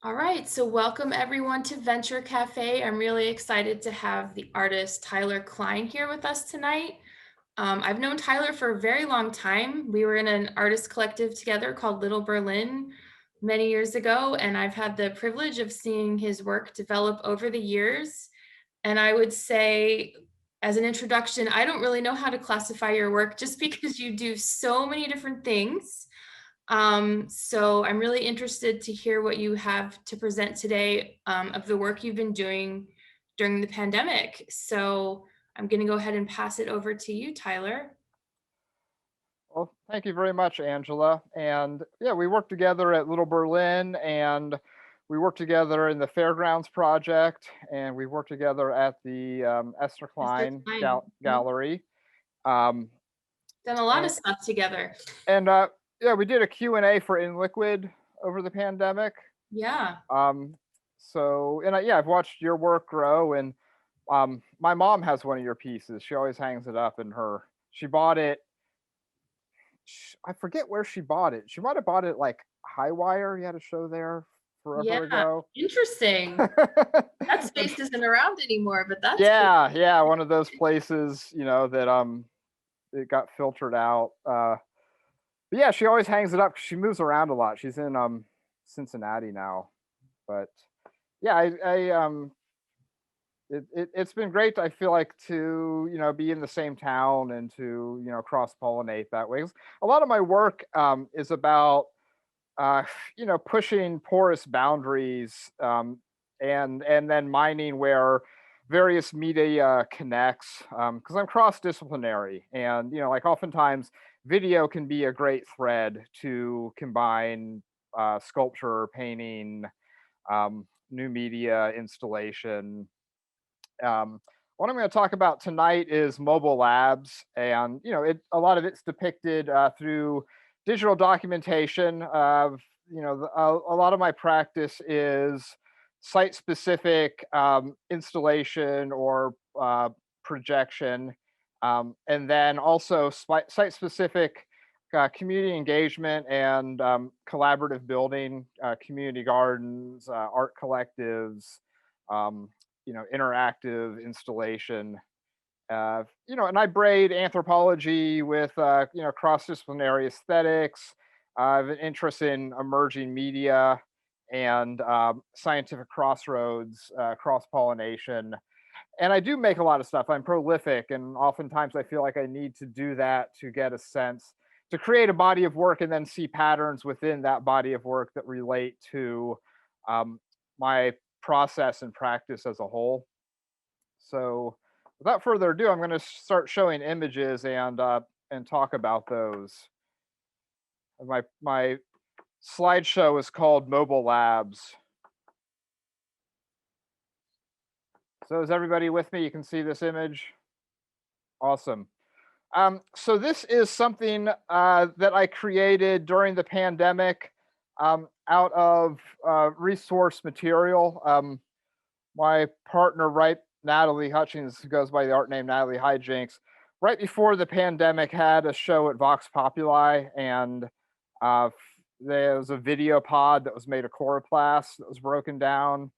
All right, so welcome everyone to Venture Cafe. I'm really excited to have the artist Tyler Kline here with us tonight. I've known Tyler for a very long time. We were in an artist collective together called Little Berlin many years ago, and I've had the privilege of seeing his work develop over the years. And I would say, as an introduction, I don't really know how to classify your work just because you do so many different things. So I'm really interested to hear what you have to present today of the work you've been doing during the pandemic. So I'm going to go ahead and pass it over to you, Tyler. Well, thank you very much, Angela. And yeah, we worked together at Little Berlin, and we worked together in the Fairgrounds project, and we worked together at the Esther Mr. Klein Klein. Mhm. Gallery. Um, Done a lot of and stuff together. and yeah, we did a Q&A for In Liquid over the pandemic. Yeah. Um, yeah, I've watched your work grow, and my mom has one of your pieces. She always hangs it up in her. She bought it I forget where she bought it. She might have bought it like Highwire. You had a show there Yeah. forever ago. Interesting. That And space isn't around anymore, but that's cool. yeah, yeah, one of those places, that it got filtered out. But yeah, she always hangs it up 'cause she moves around a lot. She's in Cincinnati now. But yeah, it's been great. I feel like to be in the same town and to cross pollinate that way. 'Cause a lot of my work is about uh, pushing porous boundaries, and then mining where various media connects. Because I'm cross disciplinary, and like oftentimes video can be a great thread to combine sculpture, painting, new media installation. What I'm going to talk about tonight is mobile labs, and a lot of it's depicted through digital documentation. Of a lot of my practice is site-specific installation or projection, and then also site-specific community engagement and collaborative building, community gardens, art collectives. Um, interactive installation. And I braid anthropology with cross-disciplinary aesthetics. I have an interest in emerging media and scientific crossroads, cross-pollination. And I do make a lot of stuff. I'm prolific, and oftentimes I feel like I need to do that to get a sense, to create a body of work and then see patterns within that body of work that relate to my process and practice as a whole. So, without further ado, I'm going to start showing images and talk about those. My slideshow is called Mobile Labs. So, is everybody with me? You can see this image. Awesome. So this is something that I created during the pandemic, out of resource material. My partner, right, Natalie Hutchings, who goes by the art name Natalie Hijinks, right before the pandemic had a show at Vox Populi, and there was a video pod that was made of coroplast that was broken down,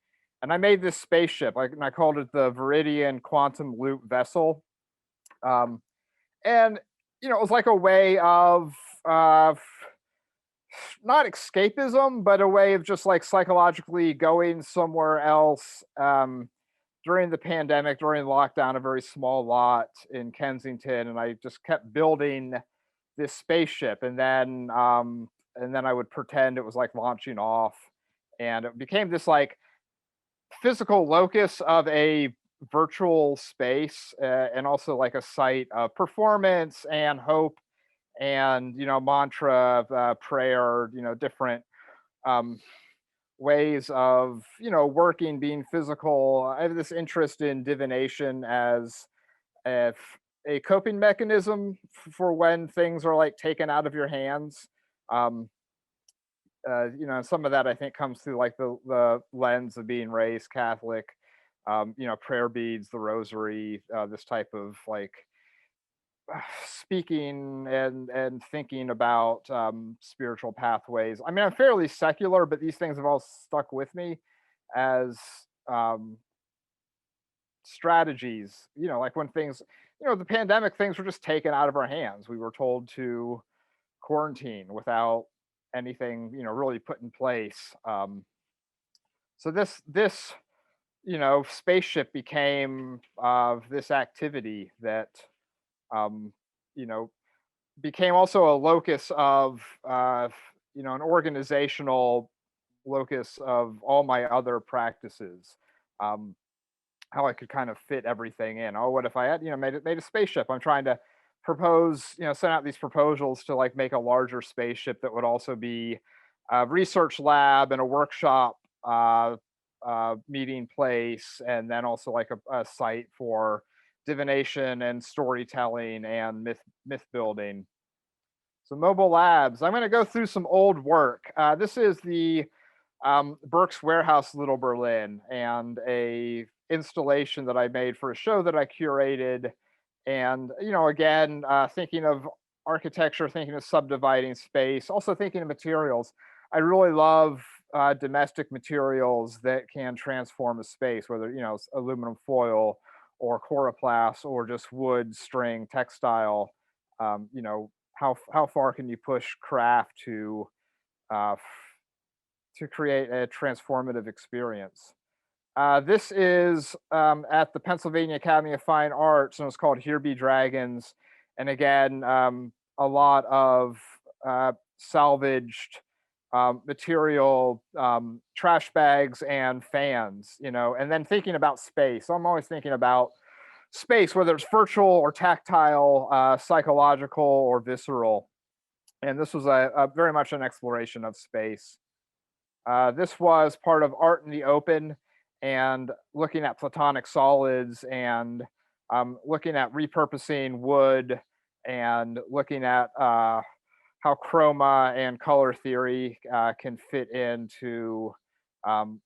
and I made this spaceship, and I called it the Viridian Quantum Loop Vessel. Um, and it was like a way of uh, not escapism, but a way of just like psychologically going somewhere else. During the pandemic, during lockdown, a very small lot in Kensington, and I just kept building this spaceship, and then I would pretend it was like launching off, and it became this like physical locus of a virtual space, and also like a site of performance and hope and mantra, prayer, different um, ways of working, being physical. I have this interest in divination as a, a coping mechanism for when things are like taken out of your hands. um, some of that I think comes through like the lens of being raised Catholic. Prayer beads, the rosary, this type of like speaking and thinking about spiritual pathways. I mean, I'm fairly secular, but these things have all stuck with me as um, strategies. Like when things, the pandemic, things were just taken out of our hands. We were told to quarantine without anything, really put in place. So this spaceship became this activity that um, you know became also a locus of an organizational locus of all my other practices. Um, how I could kind of fit everything in. Oh, what if I had, made a spaceship? I'm trying to propose, send out these proposals to like make a larger spaceship that would also be a research lab and a workshop meeting place, and then also like a site for divination and storytelling and myth building. So mobile labs. I'm going to go through some old work. This is the Burke's Warehouse, Little Berlin, and a installation that I made for a show that I curated. And again, thinking of architecture, thinking of subdividing space, also thinking of materials. I really love domestic materials that can transform a space, whether it's aluminum foil or coroplast or just wood, string, textile. How far can you push craft uh, to create a transformative experience? This is at the Pennsylvania Academy of Fine Arts, and it's called Here Be Dragons. And again, a lot of salvaged material, trash bags, and fans, and then thinking about space. So I'm always thinking about space, whether it's virtual or tactile, psychological or visceral. And this was a very much an exploration of space. This was part of Art in the Open and looking at platonic solids and looking at repurposing wood and looking at how chroma and color theory can fit into um,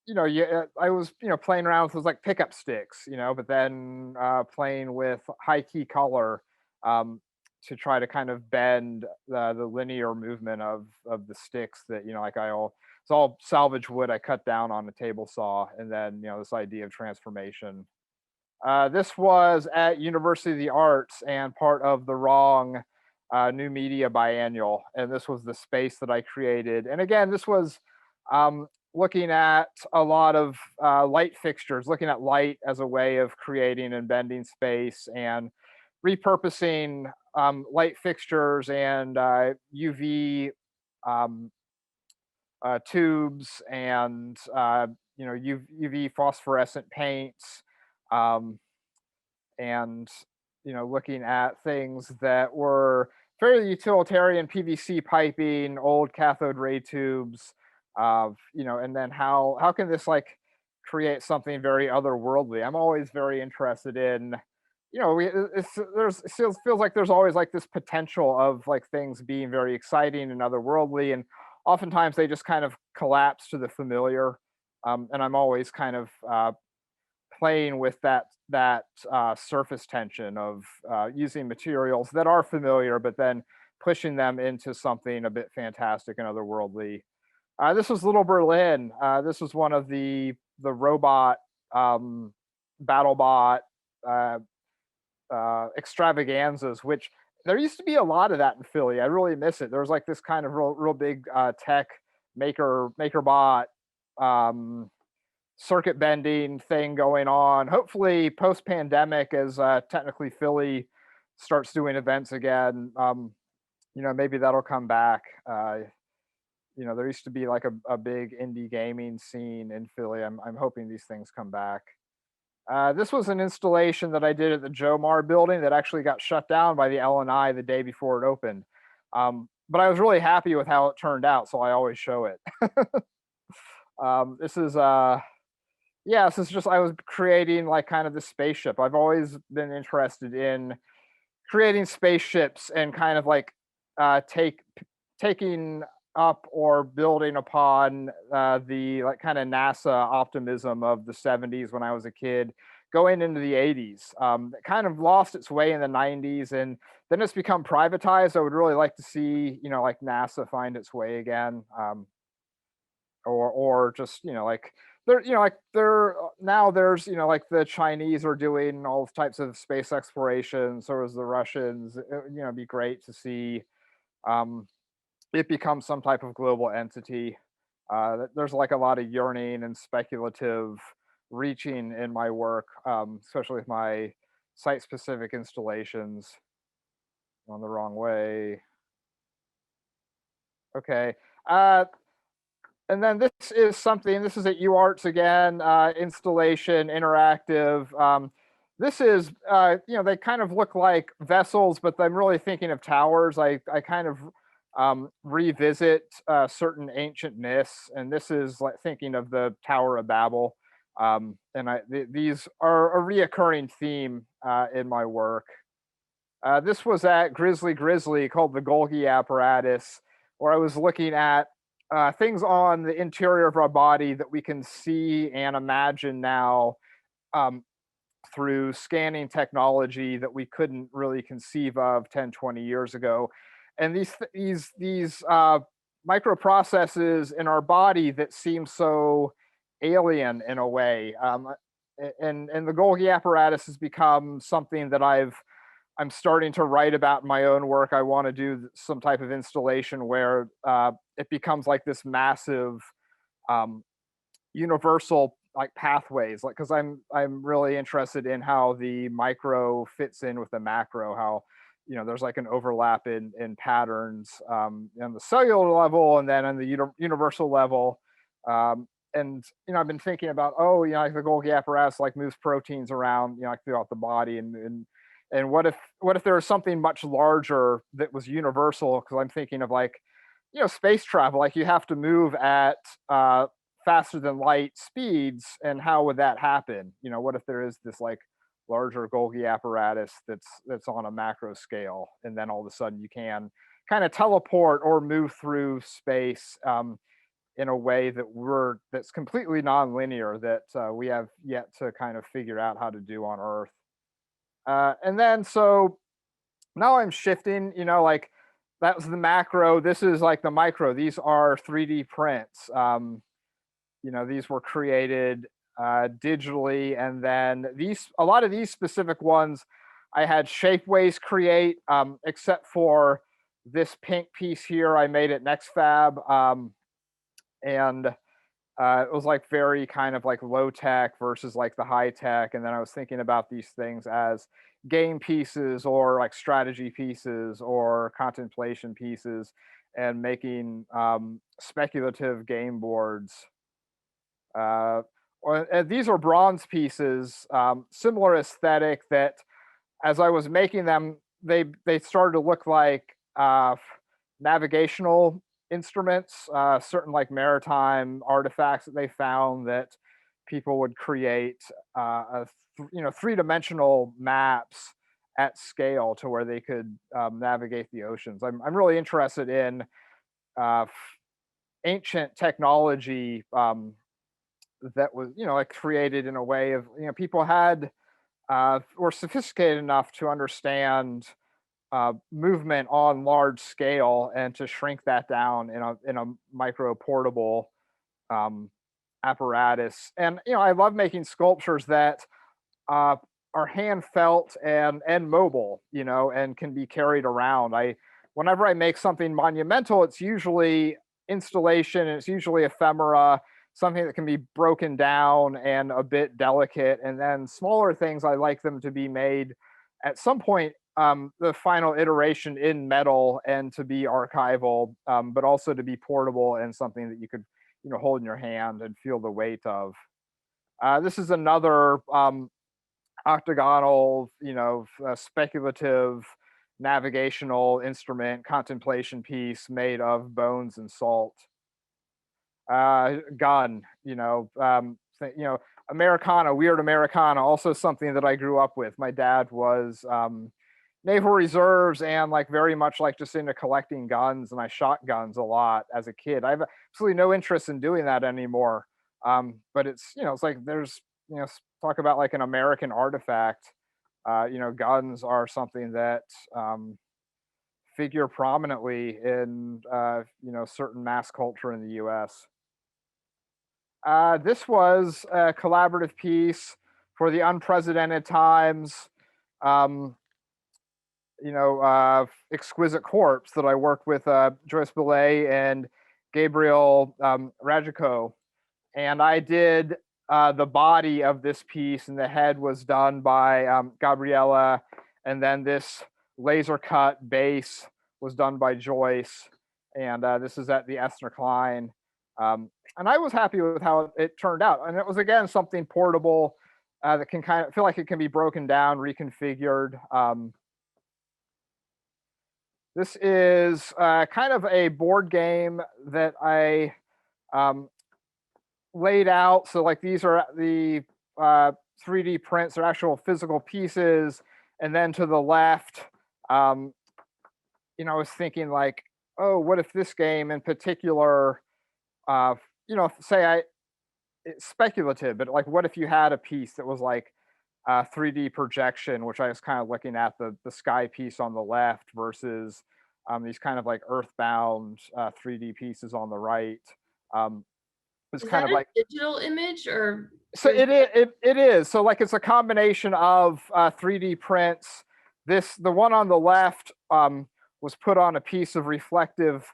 yeah, I was, playing around with those like pickup sticks, but then playing with high key color um, to try to kind of bend the linear movement of the sticks that, like it's all salvage wood I cut down on a table saw, and then, this idea of transformation. This was at University of the Arts and part of the Wrong New Media Biennial, and this was the space that I created. And again, this was looking at a lot of light fixtures, looking at light as a way of creating and bending space, and repurposing light fixtures and UV um, tubes and UV phosphorescent paints. Um, and looking at things that were fairly utilitarian PVC piping, old cathode ray tubes, and then how can this like create something very otherworldly? I'm always very interested in, it feels like there's always like this potential of like things being very exciting and otherworldly, and oftentimes they just kind of collapse to the familiar. And I'm always kind of playing with that surface tension of using materials that are familiar, but then pushing them into something a bit fantastic and otherworldly. This was Little Berlin. This was one of the robot BattleBot uh, extravaganzas, which there used to be a lot of that in Philly. I really miss it. There was like this kind of real big tech maker bot um, circuit bending thing going on. Hopefully, post pandemic, as technically Philly starts doing events again, maybe that'll come back. There used to be like a big indie gaming scene in Philly. I'm hoping these things come back. This was an installation that I did at the Jomar building that actually got shut down by the LNI the day before it opened. But I was really happy with how it turned out, so I always show it. This is Yeah, this is just I was creating like kind of this spaceship. I've always been interested in creating spaceships and kind of like taking up or building upon the like kind of NASA optimism of the 70s when I was a kid, going into the 80s. It kind of lost its way in the 90s, and then it's become privatized. I would really like to see, like NASA find its way again, or just, like now there's, like the Chinese are doing all types of space exploration. So is the Russians. It'd be great to see um, it become some type of global entity. There's like a lot of yearning and speculative reaching in my work, especially with my site-specific installations. On the wrong way. Okay. Uh, and then this is something. This is at UArts again. Installation, interactive. This is, they kind of look like vessels, but I'm really thinking of towers. I kind of revisit certain ancient myths, and this is like thinking of the Tower of Babel. These are a reoccurring theme in my work. This was at Grizzly called the Golgi apparatus, where I was looking at things on the interior of our body that we can see and imagine now, um, through scanning technology that we couldn't really conceive of 10, 20 years ago. And these microprocesses in our body that seem so alien in a way. And the Golgi apparatus has become something that I'm starting to write about in my own work. I want to do some type of installation where it becomes like this massive, um, universal like pathways, like because I'm really interested in how the micro fits in with the macro, how there's like an overlap in patterns, on the cellular level and then on the universal level. And I've been thinking about, oh, like the Golgi apparatus like moves proteins around, like throughout the body, and what if there was something much larger that was universal? Because I'm thinking of like, space travel, like you have to move at faster than light speeds, and how would that happen? What if there is this like larger Golgi apparatus that's on a macro scale, and then all of a sudden you can kind of teleport or move through space, in a way that's completely nonlinear, that we have yet to kind of figure out how to do on Earth. And then so now I'm shifting, like that was the macro. This is like the micro. These are 3D prints. These were created digitally, and then a lot of these specific ones I had Shapeways create, except for this pink piece here I made at NextFab, and it was like very kind of like low tech versus like the high tech. And then I was thinking about these things as game pieces or like strategy pieces or contemplation pieces, and making speculative game boards. Uh, and these are bronze pieces, similar aesthetic, that as I was making them, they started to look like navigational instruments, certain like maritime artifacts that they found, that people would create three-dimensional maps at scale to where they could navigate the oceans. I'm really interested in ancient technology, that was like created in a way of, people had were sophisticated enough to understand movement on large scale, and to shrink that down in a micro portable um, apparatus. And I love making sculptures that uh, are hand felt and mobile, and can be carried around. Whenever I make something monumental, it's usually installation, and it's usually ephemera, something that can be broken down and a bit delicate. And then smaller things, I like them to be made at some point, the final iteration in metal, and to be archival, but also to be portable and something that you could hold in your hand and feel the weight of. This is another octagonal, speculative navigational instrument contemplation piece made of bones and salt. Gun, Americana, weird Americana, also something that I grew up with. My dad was naval reserves, and like very much like just into collecting guns, and I shot guns a lot as a kid. I have absolutely no interest in doing that anymore. But it's like there's talk about like an American artifact, guns are something that figure prominently in certain mass culture in the U.S. This was a collaborative piece for the unprecedented times. Um, Exquisite Corpse that I worked with Joyce Belay and Gabriel Rajico, and I did the body of this piece, and the head was done by Gabriella, and then this laser cut base was done by Joyce, and this is at the Esther Klein. And I was happy with how it turned out, and it was again something portable that can kind of feel like it can be broken down, reconfigured. This is kind of a board game that I um, laid out. So like these are the 3D prints, they're actual physical pieces. And then to the left, um, I was thinking like, oh, what if this game in particular, say it's speculative, but like, what if you had a piece that was like 3D projection, which I was kind of looking at the sky piece on the left versus these kind of like earthbound 3D pieces on the right. It's Is kind that of a like digital image or so there's it is so like it's a combination of 3D prints. The one on the left was put on a piece of reflective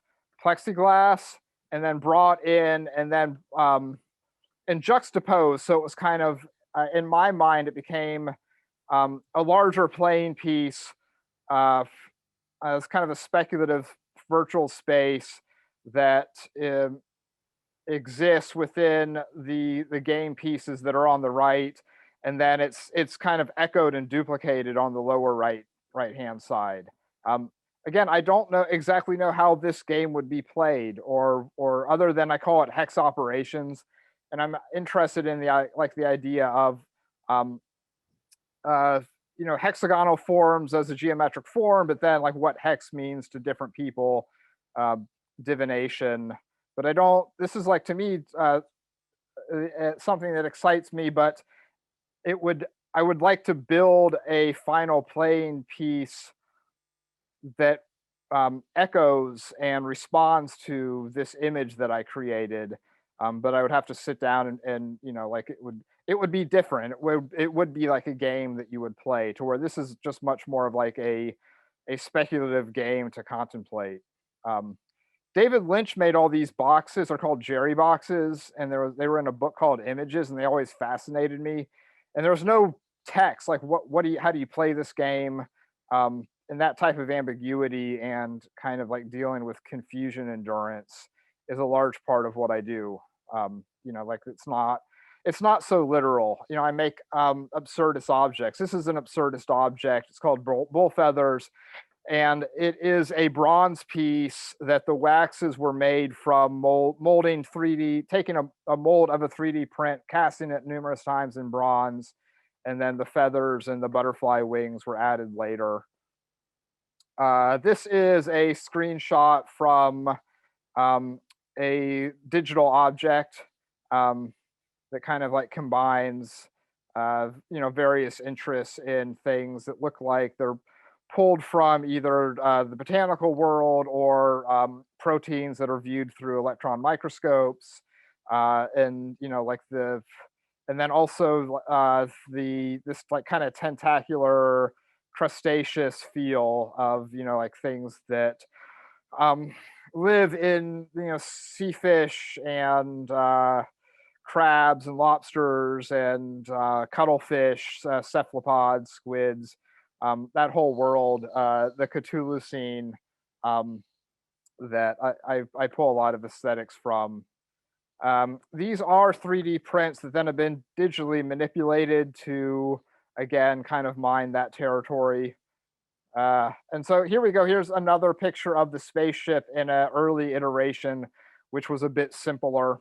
plexiglass and then brought in and then and juxtaposed. So it was kind of in my mind it became a larger playing piece as kind of a speculative virtual space that exists within the game pieces that are on the right, and then it's kind of echoed and duplicated on the lower right hand side. Um, Again, I don't know how this game would be played, or other than I call it hex operations, and I'm interested in the idea of um, uh, hexagonal forms as a geometric form, but then like what hex means to different people, uh, divination. But I don't. This is like to me something that excites me, but it would I would like to build a final playing piece that echoes and responds to this image that I created. But I would have to sit down and like it would be different. It would be like a game that you would play to where this is just much more of like a speculative game to contemplate. Um, David Lynch made all these boxes. They're called Jerry boxes, and they were in a book called Images, and they always fascinated me. And there was no text, like how do you play this game, and that type of ambiguity and kind of like dealing with confusion endurance is a large part of what I do. Like it's not so literal. I make absurdist objects. This is an absurdist object. It's called bull feathers, and it is a bronze piece that the waxes were made from molding 3D, taking a mold of a 3D print, casting it numerous times in bronze, and then the feathers and the butterfly wings were added later. This is a screenshot from a digital object that kind of like combines, various interests in things that look like they're pulled from either the botanical world or proteins that are viewed through electron microscopes, and and then also the this like kind of tentacular crustaceous feel of like things that um, live in sea fish and crabs and lobsters and cuttlefish, cephalopods, squids, that whole world, the Cthulhu scene, um, that I pull a lot of aesthetics from. These are 3D prints that then have been digitally manipulated to, again, kind of mine that territory. And so here we go. Here's another picture of the spaceship in an early iteration, which was a bit simpler.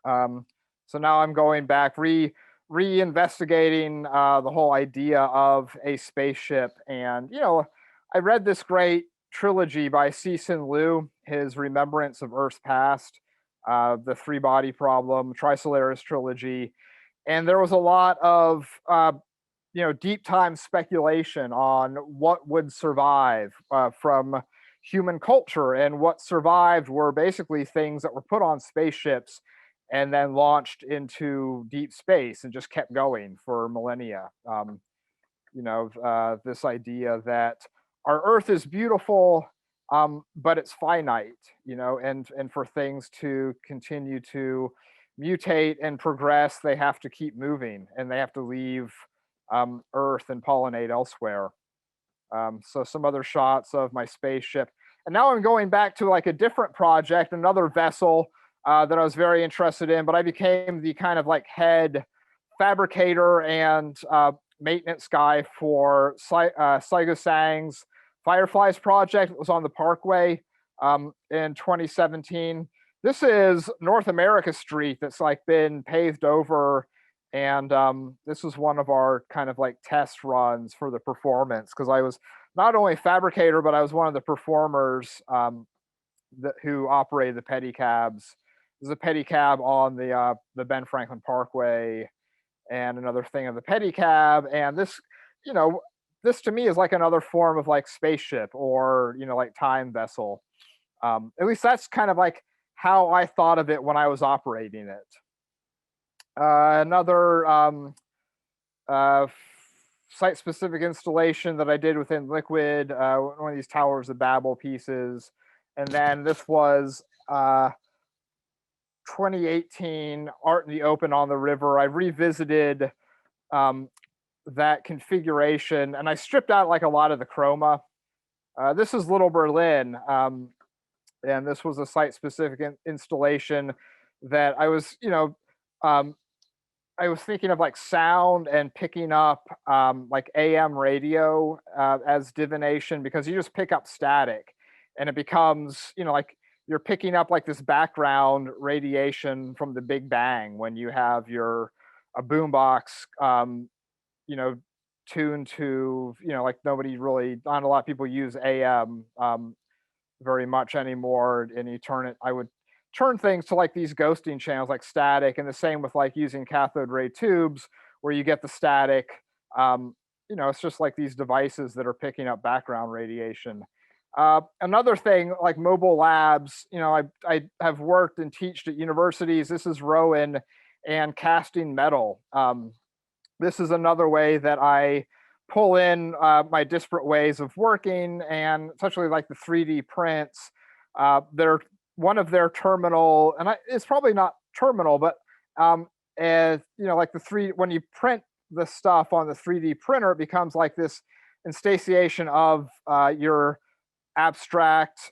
So now I'm going back, reinvestigating the whole idea of a spaceship. And I read this great trilogy by Cixin Liu, his Remembrance of Earth's Past, the Three Body Problem, Trisolaris trilogy, and there was a lot of deep time speculation on what would survive from human culture, and what survived were basically things that were put on spaceships and then launched into deep space and just kept going for millennia. This idea that our Earth is beautiful, but it's finite, and for things to continue to mutate and progress, they have to keep moving and they have to leave Earth and pollinate elsewhere. So some other shots of my spaceship. And now I'm going back to like a different project, another vessel that I was very interested in, but I became the kind of like head fabricator and maintenance guy for Saigo Sang's Fireflies project that was on the Parkway in 2017. This is North America Street that's like been paved over, and this was one of our kind of like test runs for the performance, because I was not only a fabricator, but I was one of the performers who operated the pedicabs. There's a pedicab on the Ben Franklin Parkway, and another thing of the pedicab, and this, you know, this to me is like another form of like spaceship, or like time vessel. At least that's kind of like how I thought of it when I was operating it. Another uh, site-specific installation that I did within Liquid, one of these Towers of Babel pieces, and then this was 2018 Art in the Open on the River. I revisited that configuration, and I stripped out like a lot of the chroma. This is Little Berlin, and this was a site-specific installation that um, I was thinking of like sound and picking up like AM radio as divination, because you just pick up static and it becomes, like you're picking up like this background radiation from the Big Bang when you have your a boombox, you know, tuned to, like nobody really, not a lot of people use AM very much anymore. And I would turn things to like these ghosting channels like static, and the same with like using cathode ray tubes where you get the static. It's just like these devices that are picking up background radiation. Another thing, like mobile labs, I have worked and taught at universities. This is Rowan and casting metal. This is another way that I pull in my disparate ways of working, and essentially like the 3D prints. They're one of their terminal, and it's probably not terminal, but like the three, when you print the stuff on the 3D printer, it becomes like this instantiation of your abstract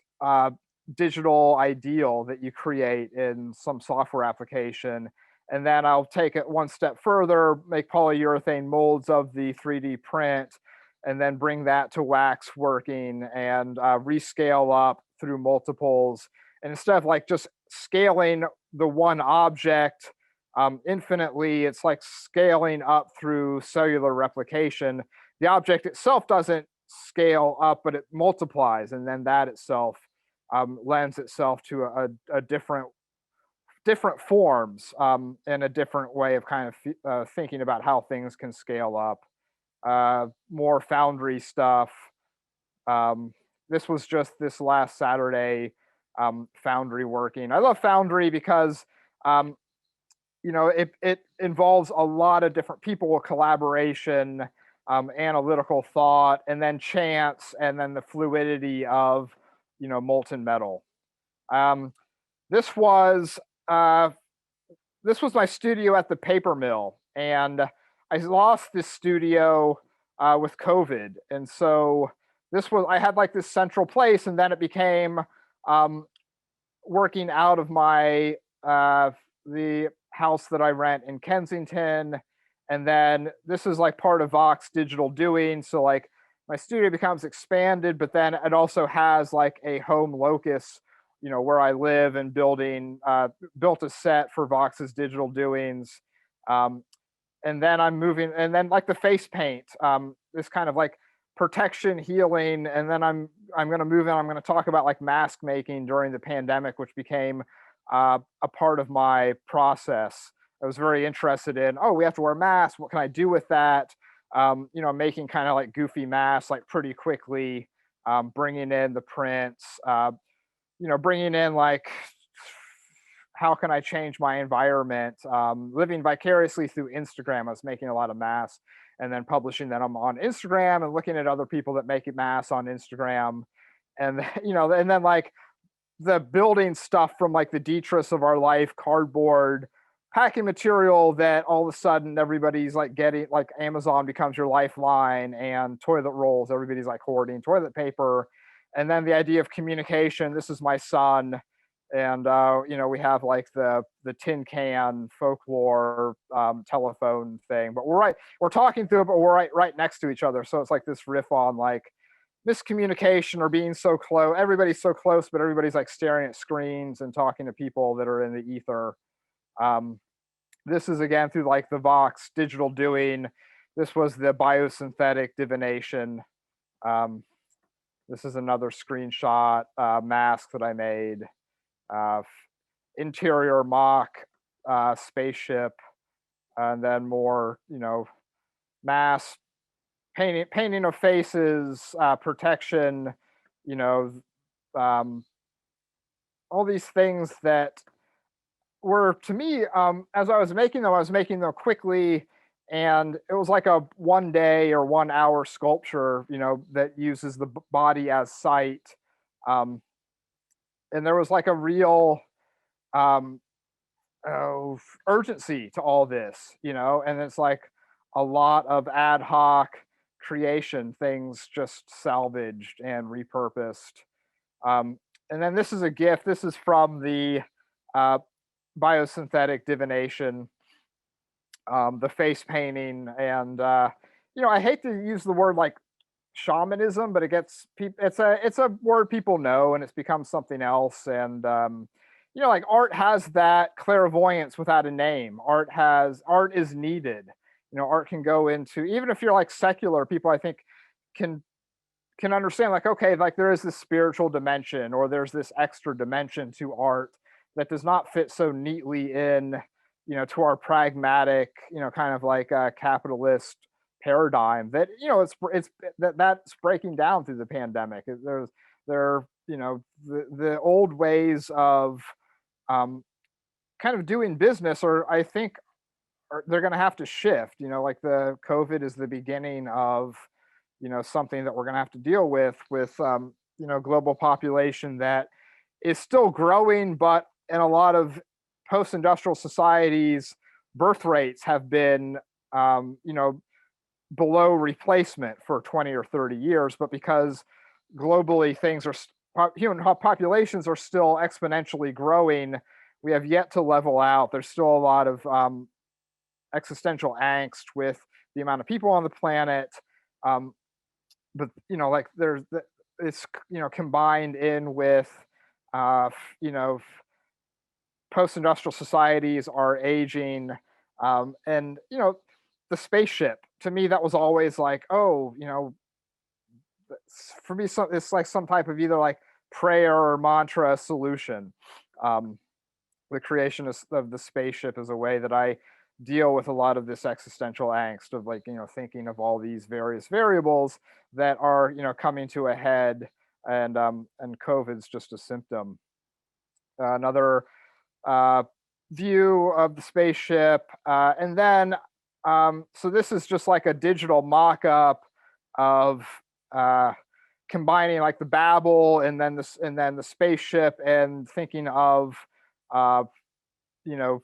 digital ideal that you create in some software application. And then I'll take it one step further, make polyurethane molds of the 3D print, and then bring that to wax working and rescale up through multiples. And instead of like just scaling the one object infinitely, it's like scaling up through cellular replication. The object itself doesn't scale up, but it multiplies, and then that itself lends itself to a different forms, and a different way of kind of thinking about how things can scale up. More Foundry stuff. This was just this last Saturday, Foundry working. I love Foundry because it involves a lot of different people, collaboration, analytical thought, and then chance, and then the fluidity of molten metal. Um, this was uh, this was my studio at the paper mill, and I lost this studio with COVID, and so I had like this central place, and then it became um, working out of my the house that I rent in Kensington, and then this is like part of Vox Digital Doing. So like my studio becomes expanded, but then it also has like a home locus, where I live, and built a set for Vox's digital doings. And then I'm moving, and then like the face paint, this kind of like protection, healing, and then I'm going to move in. I'm going to talk about like mask making during the pandemic, which became a part of my process. I was very interested in, oh, we have to wear masks. What can I do with that? Making kind of like goofy masks like pretty quickly, bringing in the prints, bringing in like how can I change my environment? Living vicariously through Instagram, I was making a lot of masks and then publishing them on Instagram and looking at other people that make masks on Instagram, and and then like the building stuff from like the detritus of our life, cardboard, packing material that all of a sudden everybody's like getting, like Amazon becomes your lifeline, and toilet rolls, everybody's like hoarding toilet paper. And then the idea of communication. This is my son, and we have like the tin can folklore telephone thing, but we're talking through it, but we're right next to each other. So it's like this riff on like miscommunication or being so close. Everybody's so close, but everybody's like staring at screens and talking to people that are in the ether. Um, this is again through like the Vox digital doing. This was the biosynthetic divination. Um, this is another screenshot mask that I made. Uh, Interior mock spaceship, and then more, mass painting of faces, protection, you know, um, all these things that were to me, as I was making them quickly, and it was like a 1 day or 1 hour sculpture, that uses the body as site, um, and there was like a real um, urgency to all this, and it's like a lot of ad hoc creation, things just salvaged and repurposed. Um, and then this is a GIF. This is from the uh, biosynthetic divination, the face painting, and I hate to use the word like shamanism, but it gets people. It's a word people know, and it's become something else. And like art has that clairvoyance without a name. Art is needed. Art can go into, even if you're like secular people, I think can understand like, okay, like there is this spiritual dimension, or there's this extra dimension to art that does not fit so neatly in, to our pragmatic, kind of like a capitalist paradigm that, it's that's breaking down through the pandemic. The old ways of kind of doing business, or I think they're going to have to shift. Like the COVID is the beginning of, something that we're going to have to deal with global population that is still growing, but in a lot of post-industrial societies, birth rates have been below replacement for 20 or 30 years. But because globally things are human populations are still exponentially growing, we have yet to level out. There's still a lot of existential angst with the amount of people on the planet. But like it's combined in with uh, you know post-industrial societies are aging, and the spaceship, to me, that was always like, oh, for me, it's like some type of either like prayer or mantra solution. um, the creation of the spaceship is a way that I deal with a lot of this existential angst of like, thinking of all these various variables that are, coming to a head, and COVID's just a symptom. Another uh, view of the spaceship, and then so this is just like a digital mock-up of combining like the Babel and then the spaceship, and thinking of uh, you know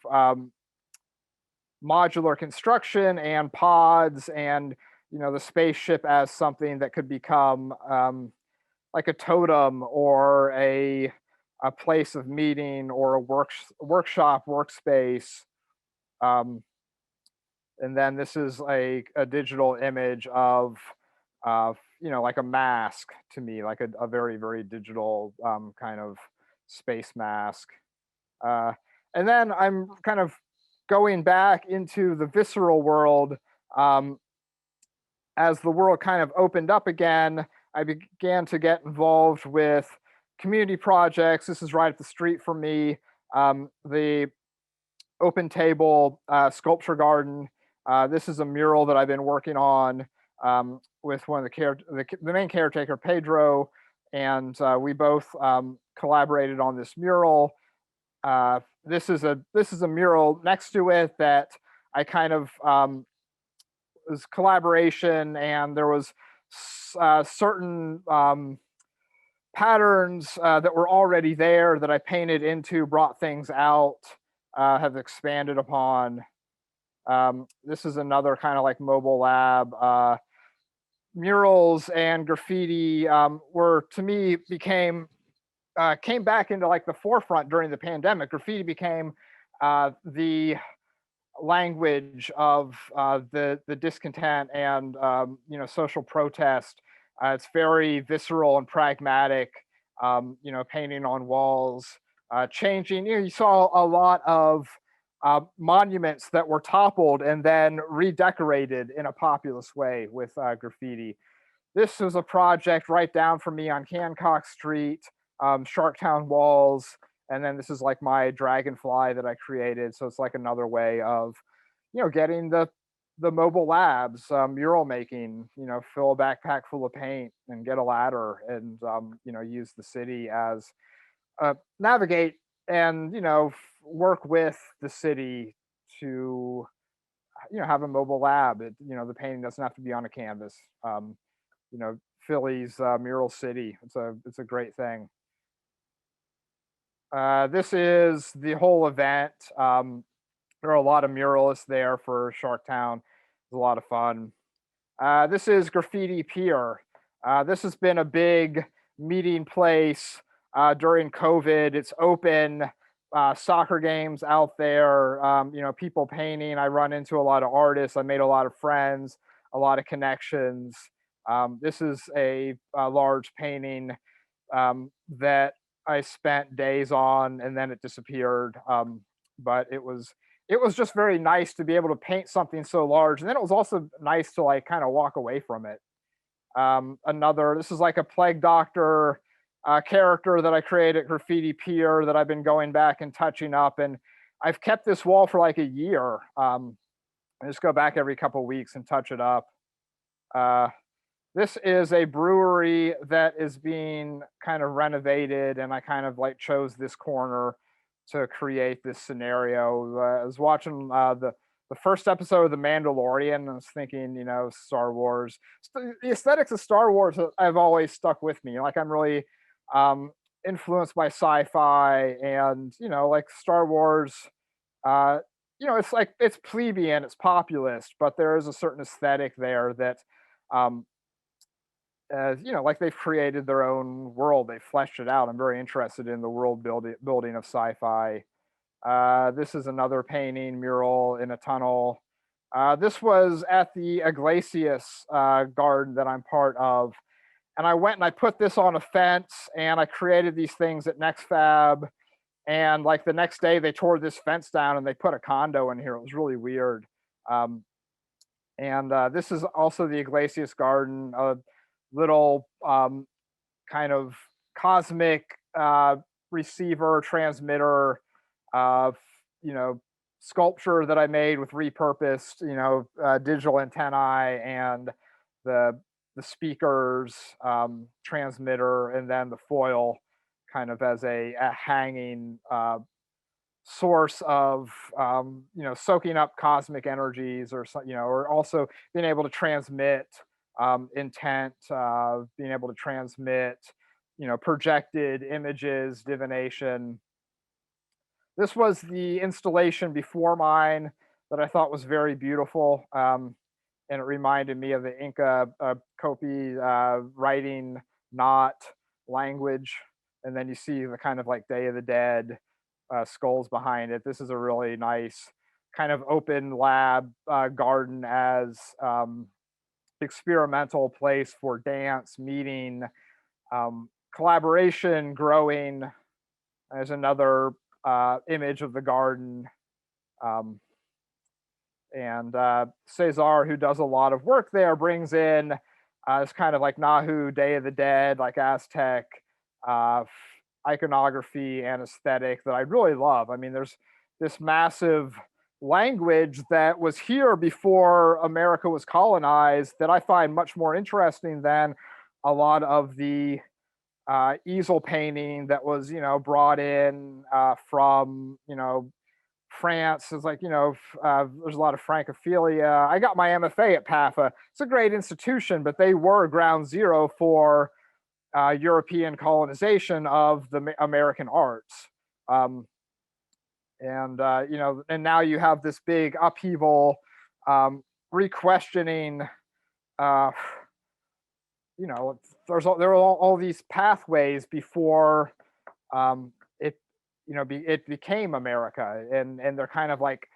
modular construction and pods, and the spaceship as something that could become like a totem, or a place of meeting, or a workshop workspace. um, and then this is a digital image of like a mask, to me, like a very very digital kind of space mask. uh, and then I'm kind of going back into the visceral world. um, as the world kind of opened up again, I began to get involved with community projects. This is right up the street from me. The open table sculpture garden. This is a mural that I've been working on with one of the main caretaker, Pedro, and we both collaborated on this mural. This is a mural next to it that I kind of was collaboration, and there was certain patterns that were already there that I painted into, brought things out, have expanded upon. This is another kind of like mobile lab. Murals and graffiti were to me became came back into like the forefront during the pandemic. Graffiti became the language of the discontent and social protest. It's very visceral and pragmatic. Painting on walls, changing. You saw a lot of monuments that were toppled and then redecorated in a populist way with graffiti. This was a project right down from me on Hancock Street, Sharktown walls, and then this is like my dragonfly that I created. So it's like another way of, getting the mobile labs, mural making. Fill a backpack full of paint and get a ladder, and use the city as navigate and work with the city to have a mobile lab. The painting doesn't have to be on a canvas. Philly's mural city. It's a great thing. This is the whole event. There are a lot of muralists there for Sharktown. It's a lot of fun. This is Graffiti Pier. This has been a big meeting place during COVID. It's open. Soccer games out there. People painting. I run into a lot of artists. I made a lot of friends, a lot of connections. This is a large painting that I spent days on, and then it disappeared. But it was just very nice to be able to paint something so large, and then it was also nice to like kind of walk away from it. This is like a plague doctor character that I created at Graffiti Pier that I've been going back and touching up, and I've kept this wall for like a year. I just go back every couple weeks and touch it up. Uh, this is a brewery that is being kind of renovated, and I kind of like chose this corner to create this scenario. I was watching the first episode of The Mandalorian, and I was thinking, Star Wars. The aesthetics of Star Wars have always stuck with me. Like I'm really um, influenced by sci-fi, and like Star Wars. Uh, it's like it's plebeian, it's populist, but there is a certain aesthetic there that um, like they've created their own world. They fleshed it out. I'm very interested in the world building of sci-fi. This is another painting mural in a tunnel. This was at the Iglesias garden that I'm part of, and I went and I put this on a fence, and I created these things at NextFab. And like the next day, they tore this fence down and they put a condo in here. It was really weird. Um, and This is also the Iglesias garden, a little kind of cosmic receiver transmitter, uh, you know, sculpture that I made with repurposed, digital antennae and the the speakers, transmitter, and then the foil, kind of as a hanging source of soaking up cosmic energies, or or also being able to transmit intent, being able to transmit projected images, divination. This was the installation before mine that I thought was very beautiful, and it reminded me of the Inca Kopi writing knot language. And then you see the kind of like Day of the Dead skulls behind it. This is a really nice kind of open lab garden as experimental place for dance, meeting, collaboration, growing. There's another image of the garden. Um, and Cesar, who does a lot of work there, brings in it's kind of like Nahu, Day of the Dead, like Aztec uh, iconography and aesthetic that I really love. I mean, there's this massive language that was here before America was colonized that I find much more interesting than a lot of the easel painting that was, brought in from, France. Is like, there's a lot of Francophilia. I got my MFA at PAFA. It's a great institution, but they were ground zero for European colonization of the American arts. Um, and now you have this big upheaval, re-questioning. Uh, there are all these pathways before it, it became America, and they're kind of like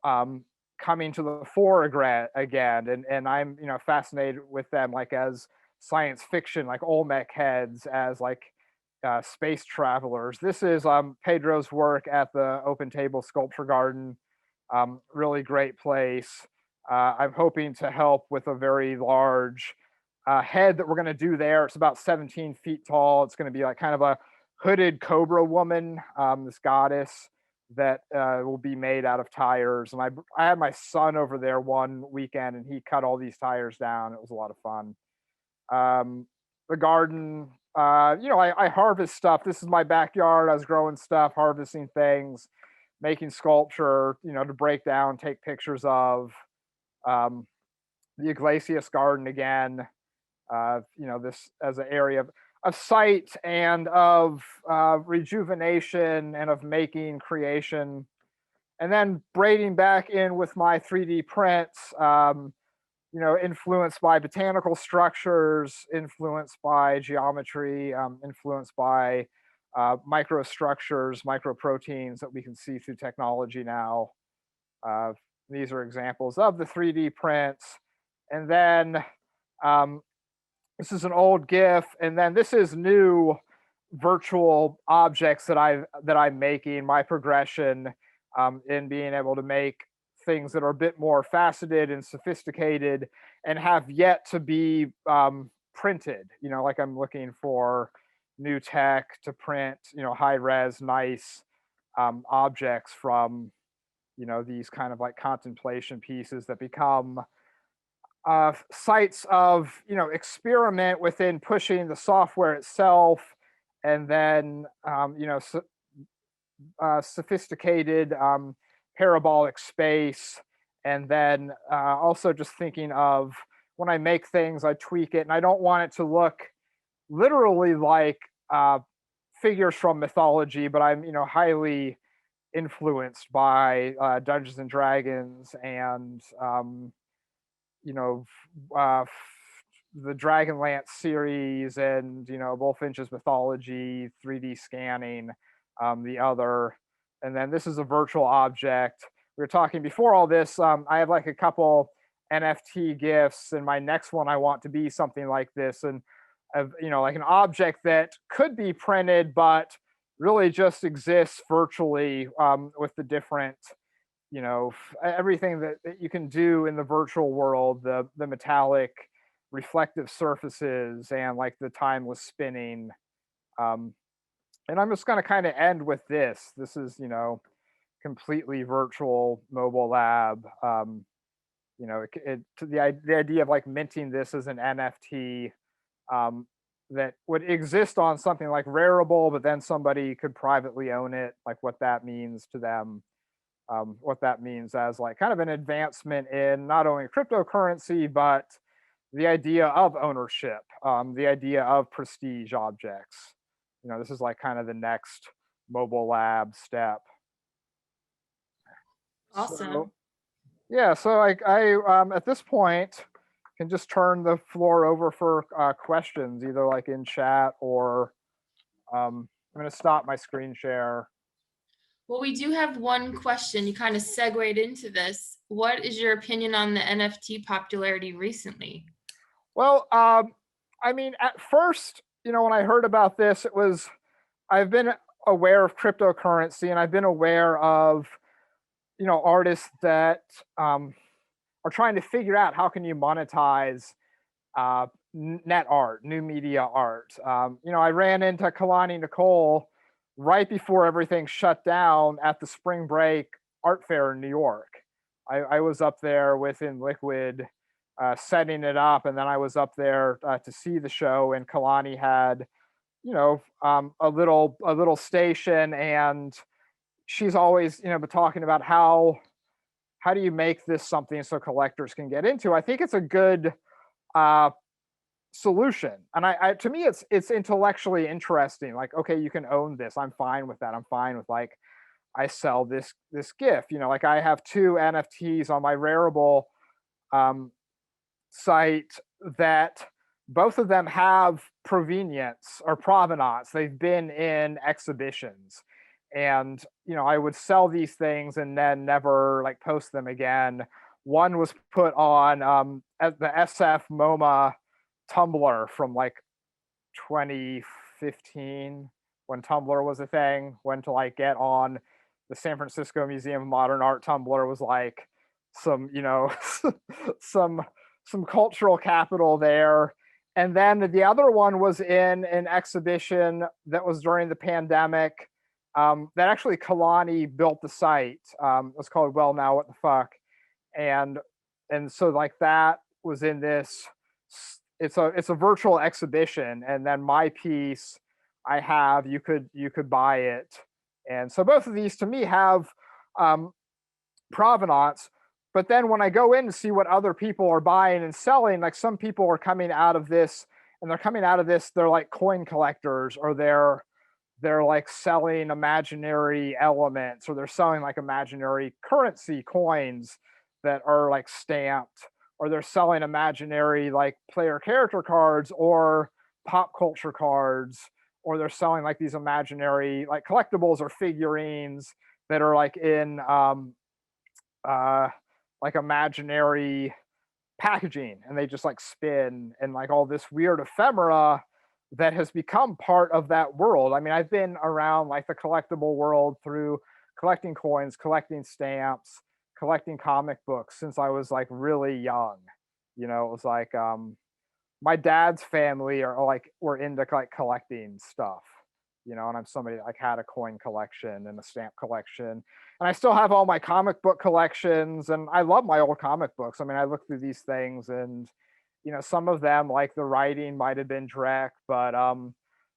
um, coming to the fore again, and I'm fascinated with them like as science fiction, like Olmec heads, as like space travelers. This is Pedro's work at the Open Table Sculpture Garden. Really great place. I'm hoping to help with a very large head that we're going to do there. It's about 17 feet tall. It's going to be like kind of a hooded cobra woman, this goddess that will be made out of tires. And I had my son over there one weekend, and he cut all these tires down. It was a lot of fun. The garden, I harvest stuff. This is my backyard. I was growing stuff, harvesting things, making sculpture, to break down, take pictures of. Um, the Iglesias garden again, this as an area of sight and of rejuvenation and of making creation, and then braiding back in with my 3D prints, influenced by botanical structures, influenced by geometry, influenced by microstructures, microproteins that we can see through technology now. Uh, these are examples of the 3D prints. And then this is an old GIF, and then this is new virtual objects that I'm making. My progression in being able to make things that are a bit more faceted and sophisticated, and have yet to be printed. Like I'm looking for new tech to print, high res, nice objects from these kind of like contemplation pieces that become sites of experiment within pushing the software itself, and then sophisticated parabolic space, and then also just thinking of when I make things, I tweak it, and I don't want it to look literally like figures from mythology, but I'm highly influenced by Dungeons and Dragons and you know, the Dragonlance series, and Bullfinch's mythology, 3D scanning, the other, and then this is a virtual object. We were talking before all this. I have like a couple NFT gifts, and my next one I want to be something like this, and like an object that could be printed, but really just exists virtually with the different everything that you can do in the virtual world, the metallic reflective surfaces, and like the timeless spinning. um, and I'm just going to kind of end with this is completely virtual mobile lab. The idea of like minting this as an NFT, um, that would exist on something like Rarible, but then somebody could privately own it, like what that means to them, what that means as like kind of an advancement in not only cryptocurrency, but the idea of ownership, the idea of prestige objects. This is like kind of the next mobile lab step. So Awesome. yeah, so I at this point can just turn the floor over for questions, either like in chat or I'm going to stop my screen share. Well, we do have one question. You kind of segued into this. What is your opinion on the NFT popularity recently? Well, I mean, at first, when I heard about this, I've been aware of cryptocurrency, and I've been aware of, artists that are trying to figure out how can you monetize net art, new media art. I ran into Kalani Nicole right before everything shut down at the spring break art fair in New York. I was up there within Liquid setting it up, and then I was up there to see the show, and Kalani had, a little station, and she's always, been talking about how do you make this something so collectors can get into. I think it's a good uh, solution, and to me, it's intellectually interesting. Like, okay, you can own this. I'm fine with that. I'm fine with, like, I sell this gift. Like, I have two NFTs on my Rarible um, site that both of them have provenience or provenance. They've been in exhibitions. And, I would sell these things and then never like post them again. One was put on at the SF MoMA Tumblr from like 2015, when Tumblr was a thing, when to like get on the San Francisco Museum of Modern Art Tumblr was like some, some some cultural capital there. And then the other one was in an exhibition that was during the pandemic. That actually Kalani built the site. It was called Well Now What the Fuck, and so like that was in this. It's a virtual exhibition, and then my piece I have, you could buy it, and so both of these to me have um, provenance. But then when I go in to see what other people are buying and selling, like some people are coming out of this, and they're like coin collectors, or they're like selling imaginary elements, or they're selling like imaginary currency coins that are like stamped, or they're selling imaginary like player character cards or pop culture cards, or they're selling like these imaginary like collectibles or figurines that are like in uh like imaginary packaging, and they just like spin and like all this weird ephemera that has become part of that world. I mean, I've been around like the collectible world through collecting coins, collecting stamps, collecting comic books since I was like really young. It was like my dad's family are like were into like collecting stuff, and I'm somebody that like had a coin collection and a stamp collection, and I still have all my comic book collections, and I love my old comic books. I mean, I look through these things, and some of them like the writing might have been Drek, but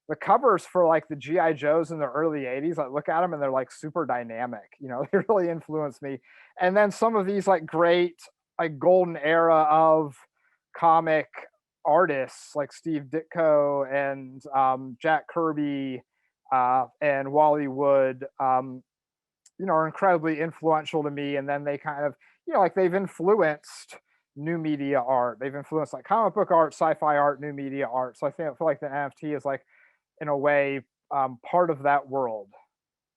the covers for like the GI Joes in the early 80s, I look at them and they're like super dynamic. They really influenced me. And then some of these like great like golden era of comic artists like Steve Ditko and Jack Kirby and Wally Wood, are incredibly influential to me. And then they kind of, like they've influenced new media art. They've influenced like comic book art, sci-fi art, new media art. So I feel like the NFT is like, in a way, part of that world.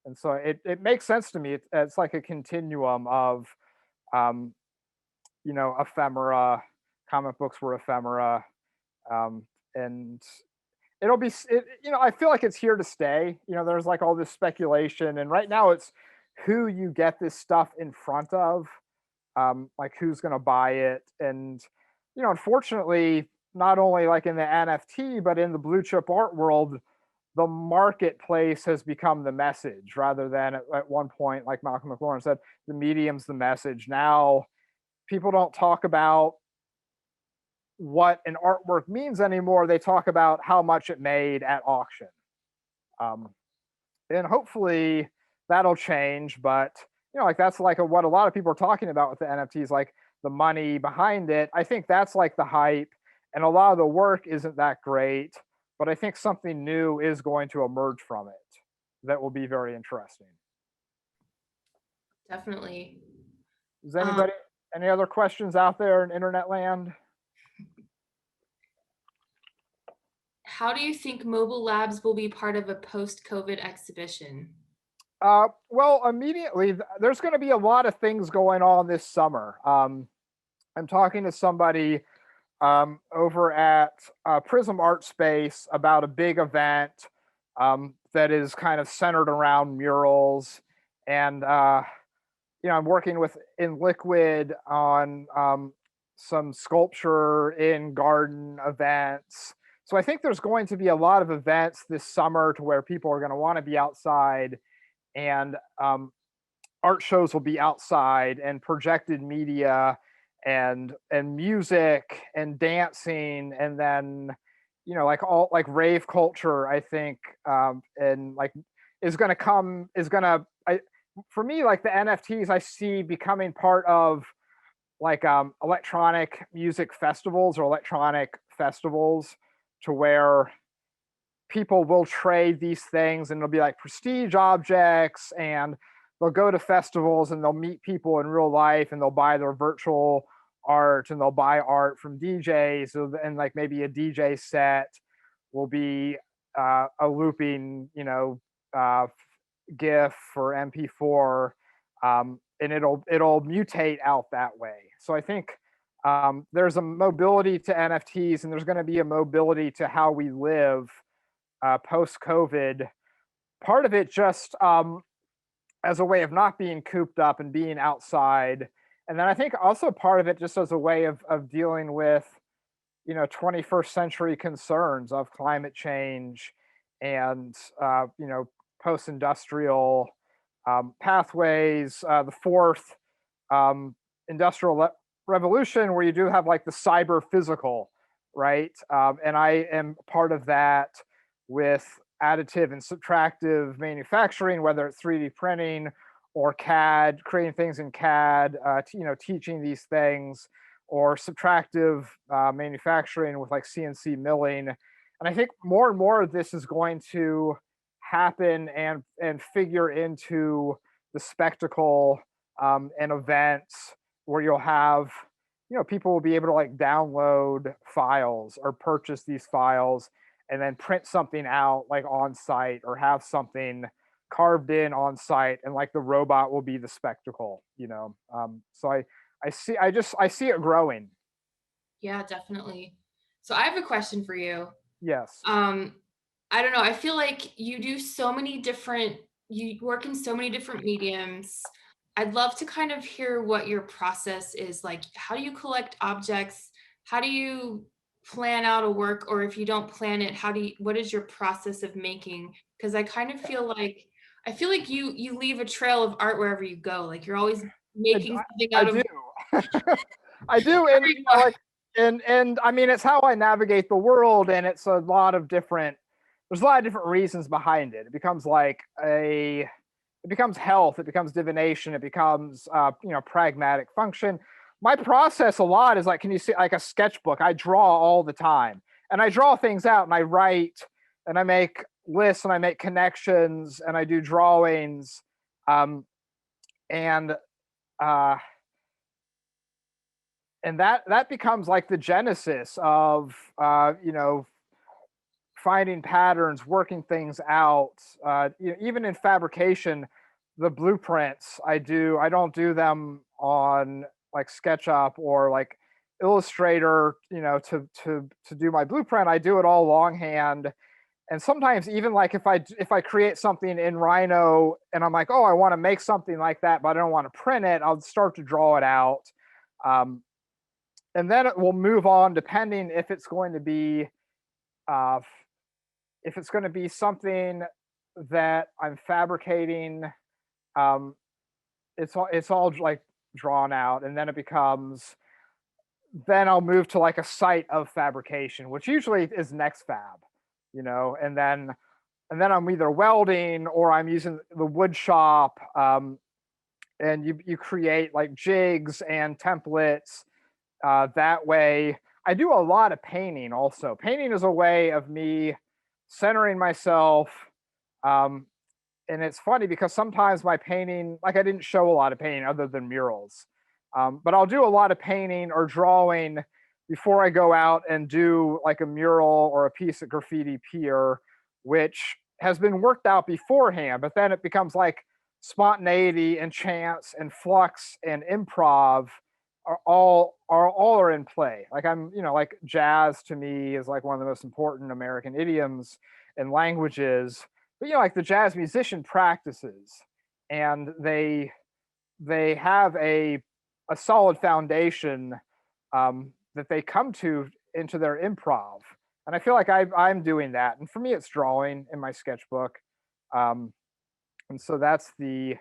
And so it makes sense to me. It's like a continuum of, um, ephemera. Comic books were ephemera, and I feel like it's here to stay. There's like all this speculation, and right now it's who you get this stuff in front of, like who's going to buy it. And unfortunately, not only like in the NFT but in the blue chip art world, the marketplace has become the message, rather than at one point, like Malcolm McLaurin said, the medium's the message. Now people don't talk about what an artwork means anymore. They talk about how much it made at auction. Um, and hopefully that'll change. But like that's like what a lot of people are talking about with the NFTs, like the money behind it. I think that's like the hype, and a lot of the work isn't that great. But I think something new is going to emerge from it that will be very interesting. Definitely. Does Um, anybody any other questions out there in internet land? how do you think mobile labs will be part of a post-COVID exhibition? Well, immediately, there's going to be a lot of things going on this summer. I'm talking to somebody over at Prism Art Space about a big event that is kind of centered around murals. And, I'm working with in Liquid on some sculpture in garden events. So I think there's going to be a lot of events this summer to where people are going to want to be outside, and art shows will be outside, and projected media, and music and dancing, and then like all like rave culture. I think and like is going to come is going to I for me, like the NFTs I see becoming part of like electronic music festivals or electronic festivals, to where people will trade these things, and it'll be like prestige objects, and they'll go to festivals and they'll meet people in real life, and they'll buy their virtual art, and they'll buy art from DJs. And like maybe a DJ set will be a looping gif for MP4, and it'll mutate out that way. So I think there's a mobility to NFTs, and there's going to be a mobility to how we live post COVID. Part of it just as a way of not being cooped up and being outside. And then I think also part of it just as a way of dealing with 21st century concerns of climate change, and post-industrial pathways, the fourth industrial revolution, where you do have like the cyber physical, right? And I am part of that with additive and subtractive manufacturing, whether it's 3D printing or CAD, creating things in CAD, teaching these things, or subtractive manufacturing with like CNC milling. And I think more and more of this is going to happen and figure into the spectacle and events, where you'll have people will be able to like download files or purchase these files, and then print something out like on site, or have something carved in on site, and like the robot will be the spectacle. So I see it growing. Yeah, definitely. So I have a question for you. Yes. Um, I don't know. I feel like you work in so many different mediums. I'd love to kind of hear what your process is like. How do you collect objects? How do you plan out a work? Or if you don't plan it, what is your process of making? Because I feel like you leave a trail of art wherever you go. Like you're always I, making something I out do. of I do, wherever and you are. like, and I mean, it's how I navigate the world, and it's a lot of different. There's a lot of different reasons behind it. It becomes like it becomes health. It becomes divination. It becomes pragmatic function. My process a lot is like, can you see like a sketchbook? I draw all the time, and I draw things out, and I write, and I make lists, and I make connections, and I do drawings, and uh, that becomes like the genesis of finding patterns, working things out. Even in fabrication, the blueprints I don't do them on like SketchUp or like Illustrator. To do my blueprint, I do it all longhand. And sometimes even like if I create something in Rhino, and I'm like, oh, I want to make something like that, but I don't want to print it, I'll start to draw it out. Um, and then it will move on, depending uh, if it's going to be something that I'm fabricating. um, it's all like drawn out, and then it becomes then I'll move to like a site of fabrication, which usually is next fab, and then I'm either welding, or I'm using the wood shop. And you create like jigs and templates that way. I do a lot of painting also. Painting is a way of me centering myself. Um, and it's funny because sometimes my painting, like I didn't show a lot of painting other than murals, but I'll do a lot of painting or drawing before I go out and do like a mural or a piece of graffiti pier, which has been worked out beforehand. But then it becomes like spontaneity and chance and flux and improv are in play. Like like jazz to me is like one of the most important American idioms and languages. But like the jazz musician practices, and they have a solid foundation that they come to into their improv. And I feel like I'm doing that. And for me, it's drawing in my sketchbook. Um, and so that's the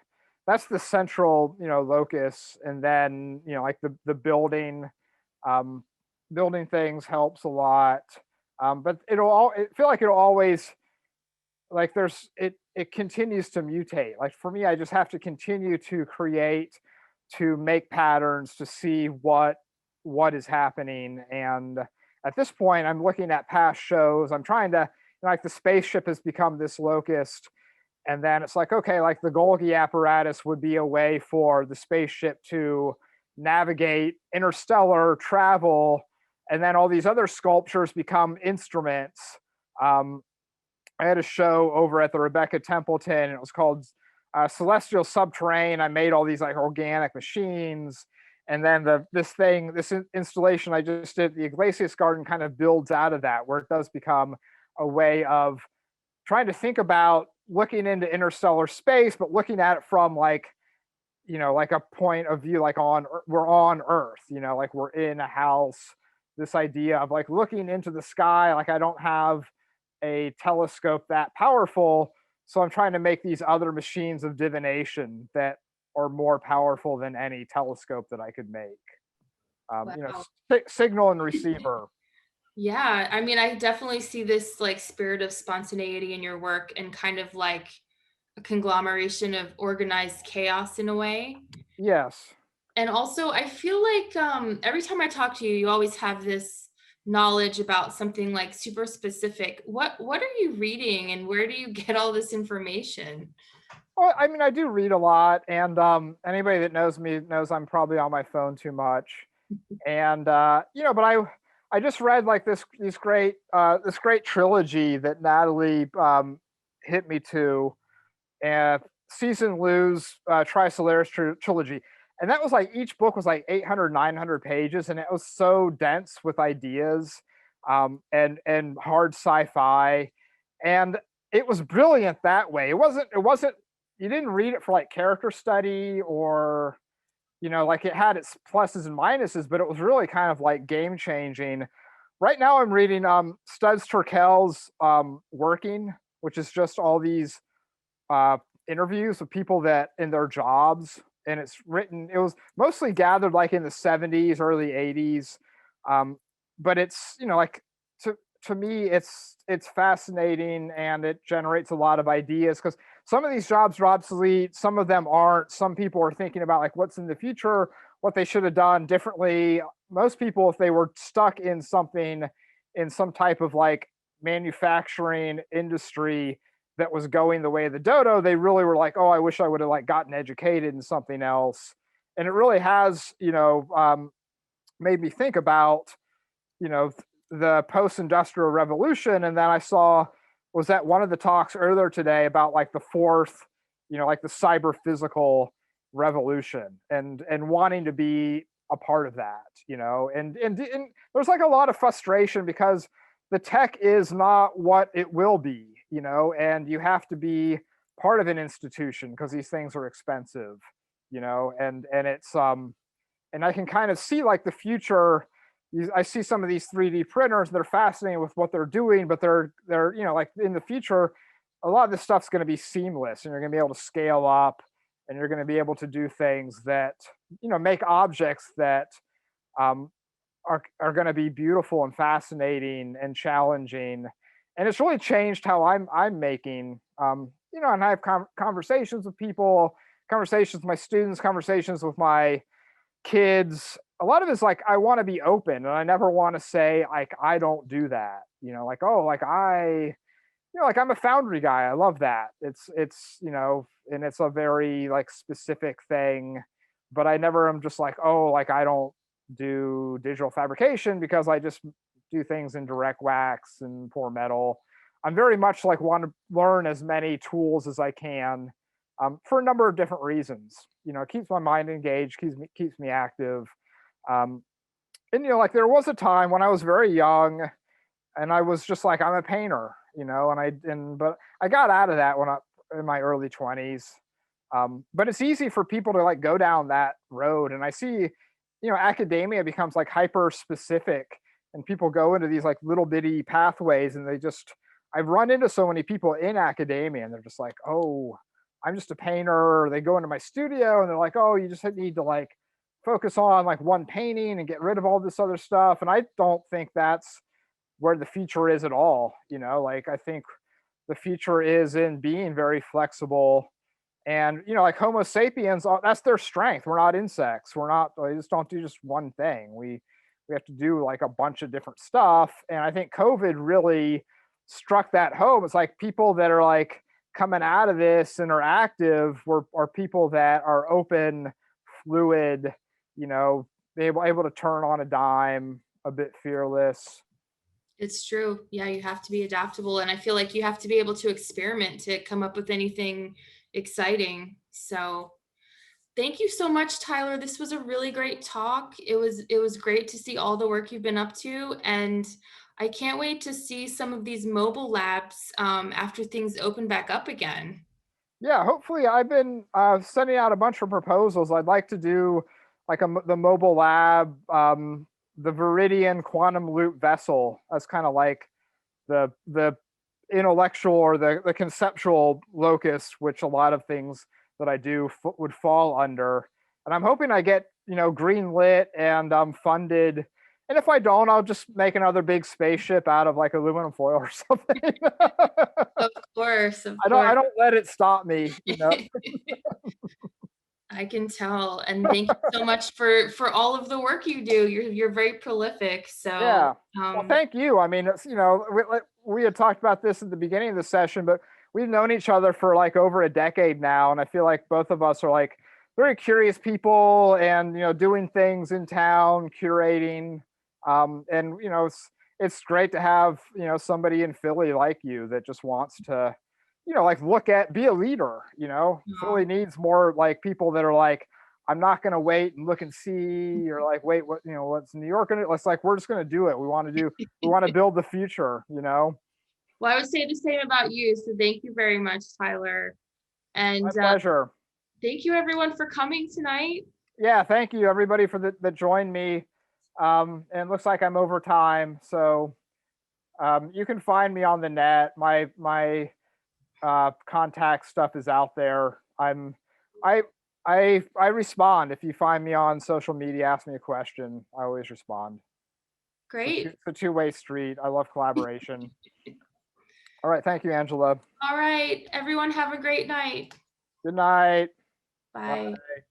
central, locus. And then, like the building, um, building things helps a lot. But it feel like it'll always, like, it continues to mutate. Like for me, I just have to continue to create, to make patterns, to see what is happening. And at this point, I'm looking at past shows. I'm trying to, like, the spaceship has become this locust, and then it's like, okay, like the Golgi apparatus would be a way for the spaceship to navigate interstellar travel, and then all these other sculptures become instruments. um, I had a show over at the Rebecca Templeton, and it was called Celestial Subterrane. I made all these like organic machines, and then this installation I just did, the Iglesias Garden, kind of builds out of that, where it does become a way of trying to think about looking into interstellar space, but looking at it from like, like a point of view, like we're on Earth, like we're in a house. This idea of like looking into the sky, like I don't have a telescope that powerful, so I'm trying to make these other machines of divination that are more powerful than any telescope that I could make. Wow. Signal and receiver. Yeah, I mean, I definitely see this like spirit of spontaneity in your work and kind of like a conglomeration of organized chaos in a way. Yes. And also, I feel like every time I talk to you, you always have this knowledge about something like super specific. What are you reading and where do you get all this information? Well, I mean, I do read a lot, and anybody that knows me knows I'm probably on my phone too much. And but I just read like this great trilogy that Natalie hit me to, and Season Lou's Trisolaris trilogy. And that was like, each book was like 800, 900 pages, and it was so dense with ideas, and hard sci-fi. And it was brilliant that way. It wasn't, you didn't read it for like character study, or, like it had its pluses and minuses, but it was really kind of like game changing. Right now I'm reading Studs Terkel's Working, which is just all these uh, interviews with people that in their jobs, and it was mostly gathered like in the 70s, early 80s. um, but it's, like, to to me it's fascinating, and it generates a lot of ideas, because some of these jobs are obsolete, some of them aren't. Some people are thinking about like what's in the future, what they should have done differently. Most people, if they were stuck in something, in some type of like manufacturing industry that was going the way of the dodo, they really were like, oh, I wish I would have like gotten educated in something else. And it really has, made me think about, the post-industrial revolution. And then I saw, was at one of the talks earlier today about like the fourth, like the cyber physical revolution, and wanting to be a part of that, and there's like a lot of frustration, because the tech is not what it will be, and you have to be part of an institution because these things are expensive, and it's and I can kind of see like the future. I see some of these 3D printers, they're fascinating with what they're doing, but they're, like, in the future, a lot of this stuff's going to be seamless, and you're going to be able to scale up, and you're going to be able to do things that, make objects that um, are going to be beautiful and fascinating and challenging. And it's really changed how I'm making, and I have conversations with people, conversations with my students, conversations with my kids. A lot of it's like I want to be open, and I never want to say like I don't do that. Like, oh, like like I'm a foundry guy. I love that. And it's a very like specific thing, but I never am just like, oh, like I don't do digital fabrication because I just do things in direct wax and pour metal. I'm very much like want to learn as many tools as I can, for a number of different reasons. It keeps my mind engaged, keeps me active. Um, and like there was a time when I was very young, and I was just like, I'm a painter, but I got out of that when I in my early 20s. But it's easy for people to like go down that road, and I see, academia becomes like hyper specific, and people go into these like little bitty pathways, and I've run into so many people in academia, and they're just like, oh, I'm just a painter. Or they go into my studio and they're like, oh, you just need to like focus on like one painting and get rid of all this other stuff. And I don't think that's where the future is at all. Like I think the future is in being very flexible. And like Homo sapiens, that's their strength. We're not insects. We're not. They just don't do just one thing. We have to do like a bunch of different stuff. And I think COVID really struck that home. It's like people that are like coming out of this and are active are people that are open, fluid, able to turn on a dime, a bit fearless. It's true. Yeah, you have to be adaptable. And I feel like you have to be able to experiment to come up with anything exciting. So thank you so much, Tyler. This was a really great talk. It was great to see all the work you've been up to, and I can't wait to see some of these mobile labs after things open back up again. Yeah, hopefully I've been sending out a bunch of proposals. I'd like to do like the mobile lab, the Viridian quantum loop vessel. That's kind of like the intellectual or the conceptual locus, which a lot of things that I do would fall under. And I'm hoping I get green lit and funded. And if I don't, I'll just make another big spaceship out of like aluminum foil or something. Of course, of I course. don't let it stop me. I can tell. And thank you so much for all of the work you do. You're very prolific. So Yeah. Well, thank you. I mean, it's, we had talked about this at the beginning of the session, but we've known each other for like over a decade now. And I feel like both of us are like very curious people and, doing things in town, curating. And, it's great to have, somebody in Philly like you that just wants to, like be a leader. Philly needs more like people that are like, I'm not going to wait and look and see, or like, wait, what's New York gonna? It's like we're just going to do it. We want to build the future. well, I would say the same about you. So thank you very much, Tyler. And My pleasure. thank you everyone for coming tonight. Yeah, thank you everybody for that joined me. And it looks like I'm over time, so you can find me on the net. My contact stuff is out there. I I respond if you find me on social media. Ask me a question. I always respond. Great. It's a two-way street. I love collaboration. All right, thank you, Angela. All right, everyone have a great night. Good night. Bye. Bye.